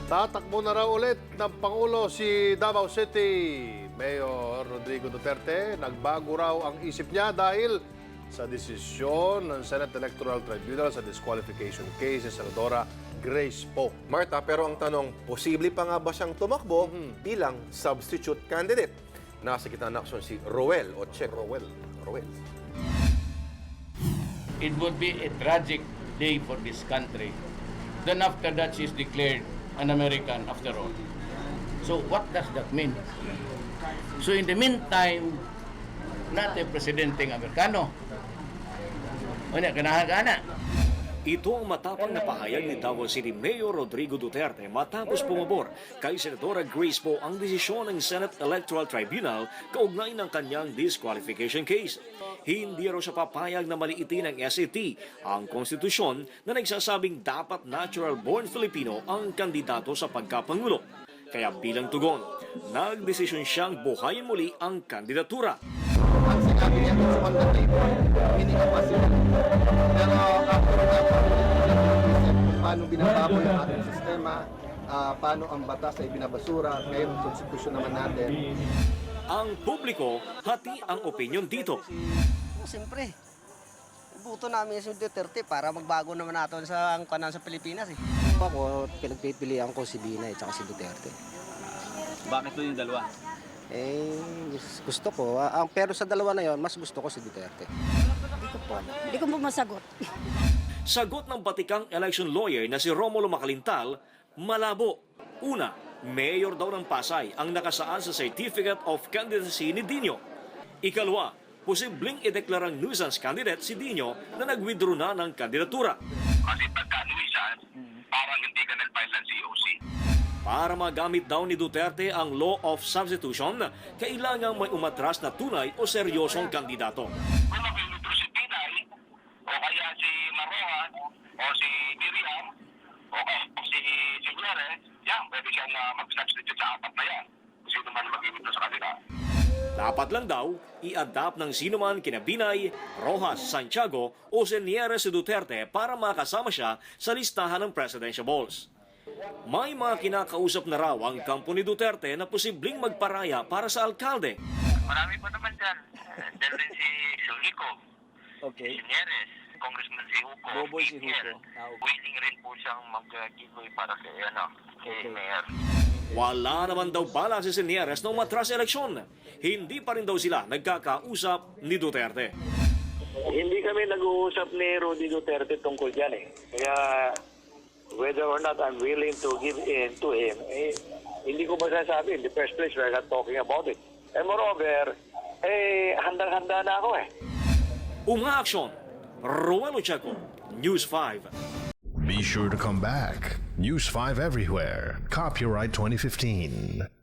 Tatakbo na raw ulit ng Pangulo si Davao City. Mayor Rodrigo Duterte, nagbago raw ang isip niya dahil sa desisyon ng Senate Electoral Tribunal sa disqualification case ni Senadora Grace Poe. Marta, pero ang tanong, posible pa nga ba siyang tumakbo bilang substitute candidate? Nasa kita na aksyon si Roel o Check. Roel. It would be a tragic day for this country. Then after that, she's declared an American after all. So what does that mean? So in the meantime, natin presidenteng Amerikano. O niya, kanahagana. Ito ang matapang na pahayag ni Davao City Mayor Rodrigo Duterte matapos pumabor kay Senadora Grace Poe ang desisyon ng Senate Electoral Tribunal kaugnay ng kanyang disqualification case. Hindi raw siya papayag na maliitin ng SAT ang konstitusyon na nagsasabing dapat natural-born Filipino ang kandidato sa pagkapangulo. Kaya bilang tugon, nagdesisyon siyang buhayin muli ang kandidatura. Ang sinabi niya sa content paper, hindi ko possible. Pero after that, kung paano binababoy ang ating sistema, paano ang batas ay binabasura, ngayon ang konstitusyon naman natin. Ang publiko, hati ang opinyon dito. Siyempre, buto namin si Duterte para magbago naman natin sa ang kanan sa Pilipinas eh. Ako, pinagpipilian ko si Binay at si Duterte. Bakit po yung dalawa? Gusto ko. Pero sa dalawa na yon, mas gusto ko si Duterte. Hindi ko po masagot. Sagot ng batikang election lawyer na si Romulo Macalintal, malabo. Una, mayor daw ng Pasay ang nakasaad sa Certificate of Candidacy ni Dino. Ikalawa, posibleng ideklarang nuisance candidate si Dino na nag-withdraw na ng kandidatura. Kasi pagka-nuisance, parang hindi ka nag-file ng COC. Para magamit daw ni Duterte ang law of substitution, kailangang may umatras na tunay o seryosong kandidato. Kung mag-withdraw si Pinay, o kaya si Marohan, o si Miriam, o si Flores, yan, pwede siyang mag-substitute sa apat na yan. Kung sino man mag-withdraw sa kanila. Dapat lang daw, i-adapt ng sinuman kina Binay, Rojas, Santiago o Senieres si Duterte para makasama siya sa listahan ng presidential balls. May mga kinakausap na raw ang kampo ni Duterte na posibleng magparaya para sa alkalde. Marami pa naman dyan. Dyan rin si Sulico, Okay. si Nieres, Congressman si Hugo, Boboy si Miguel. Hugo. Willing rin po siyang mag-giveaway para kay Mayor. Wala naman daw bala si Senieres nung matras eleksyon. Hindi pa rin daw sila nagkakausap ni Duterte. Hindi kami nag-uusap ni Rudy Duterte tungkol dyan eh. Kaya whether or not I'm willing to give in to him, hindi ko masasabi. In the first place, we're not talking about it. And moreover, handang-handa na ako eh. Umaaksyon, Roel Ocheco, News 5. Be sure to come back. News 5 everywhere. Copyright 2015.